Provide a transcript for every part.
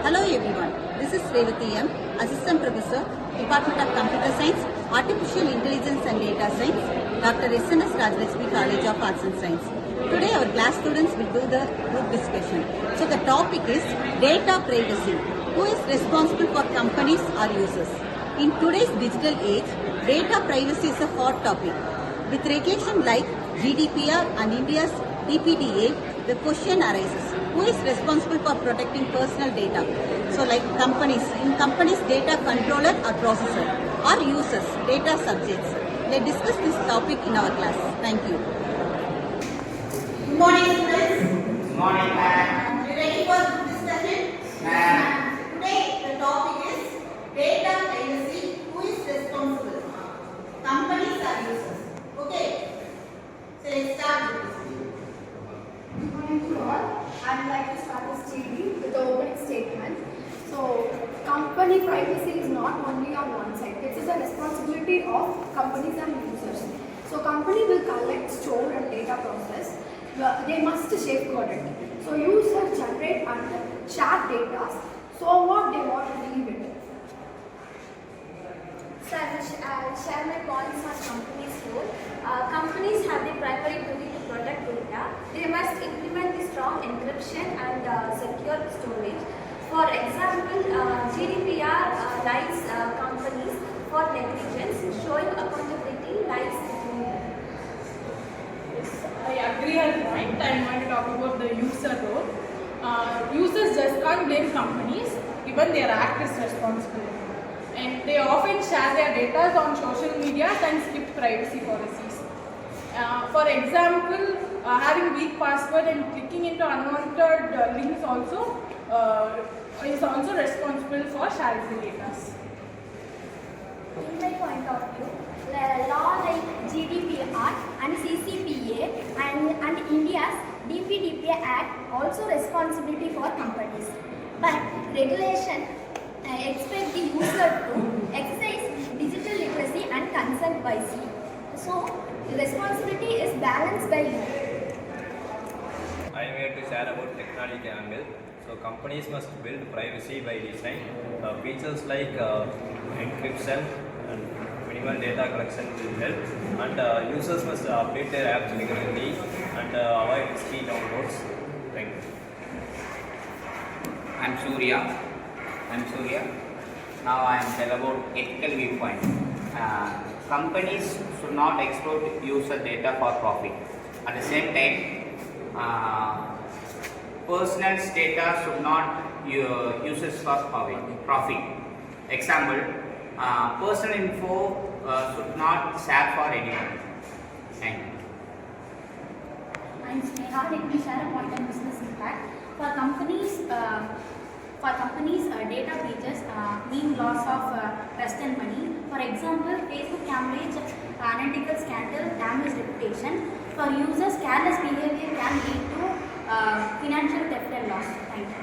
Hello everyone, this is Revati M, Assistant Professor, Department of Computer Science, Artificial Intelligence and Data Science, Dr. SNS Rajlakshmi College of Arts and Science. Today our class students will do the group discussion. So the topic is data privacy. Who is responsible for companies or users? In today's digital age, data privacy is a hot topic. With regulation like GDPR and India's DPDA, the question arises, who is responsible for protecting personal data? So like companies, in companies data controller or processor, or users, data subjects. Let's discuss this topic in our class. Thank you. Good morning students. Good morning, ma'am. You ready for this discussion? Ma'am. Today the topic is data privacy. Who is responsible? Companies or users? Okay. So let's start with this. Good morning to all. I'd like to start this statement with the opening statement. So, company privacy is not only on one side. It is a responsibility of companies and users. So, company will collect, store and data process. They must safeguard it. So, users generate and share data. So, what they want to leave it. So I'll share my points on companies' role. Companies have the primary duty to protect data. They must implement the strong encryption and secure storage. For example, GDPR lies companies for negligence, showing accountability lies Yes, I agree on point. I'm going to talk about the user role. Users just can't blame companies, even their act is responsible. And they often share their data on social media and skip privacy policies. For example, having weak password and clicking into unwanted links also is also responsible for sharing the data. In my point of view, law like GDPR and CCPA and India's DPDA Act also responsibility for companies. But regulation expect the user to exercise digital literacy and consent wisely. So, the responsibility is balanced by you. I am here to share about technology angle. So companies must build privacy by design. Features like encryption and minimal data collection will help. And users must update their apps regularly and avoid risky downloads. Thank you. I'm Surya. Now I am tell about ethical viewpoint. Companies should not exploit user data for profit. At the same time, personal data should not uses for profit. Example, personal info should not share for anyone. Thank you. I'm Sneha. Let me share a point on business impact. For companies, data breaches mean loss of trust and money. For example, Facebook Cambridge analytical scandal damaged reputation. For users, careless behavior can lead to financial theft and loss. Thank you.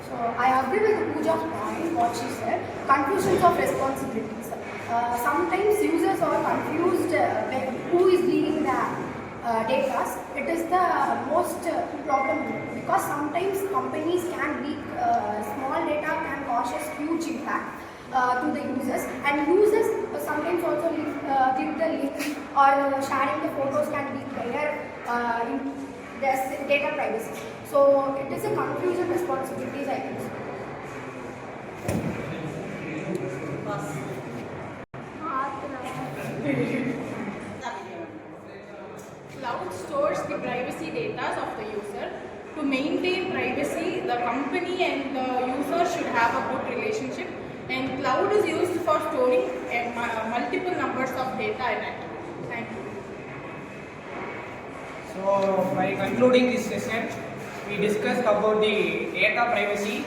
So, I agree with Pooja's point, what she said. Confusions of responsibilities. Sometimes users are confused who is leading the data. It is the most problem because sometimes companies can leak small data can cause huge impact to the users, and users sometimes also click the link or sharing the photos can leak their in their data privacy. So it is a confusion responsibilities, I think. Cloud stores the privacy data of the user. To maintain privacy, the company and the user should have a good relationship, and cloud is used for storing multiple numbers of data in it. Thank you. So, by concluding this session, we discussed about the data privacy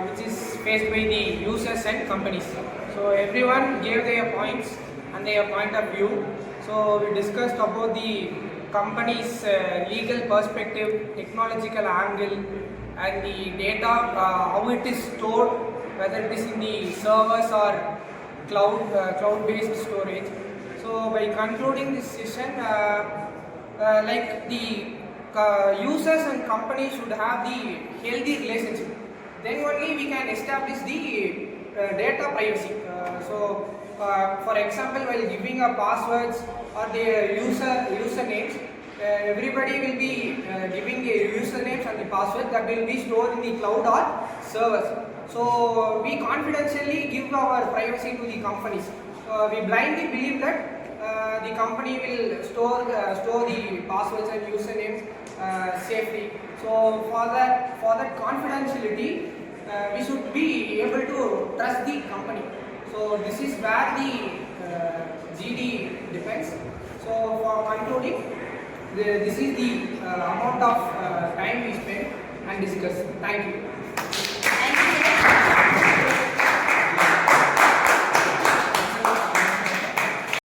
which is faced by the users and companies. So, everyone gave their points and their point of view. So, we discussed about the company's legal perspective, technological angle, and the data, how it is stored, whether it is in the servers or cloud-based storage. So by concluding this session, like the users and companies should have the healthy relationship. Then only we can establish the data privacy. For example, while giving a passwords or the usernames, everybody will be giving the usernames and the password that will be stored in the cloud or servers. So we confidentially give our privacy to the companies. We blindly believe that the company will store the passwords and usernames safely. So for that confidentiality, we should be able to trust the company. So this is where the GD depends. So for concluding, this is the amount of time we spent and discussed. Thank you.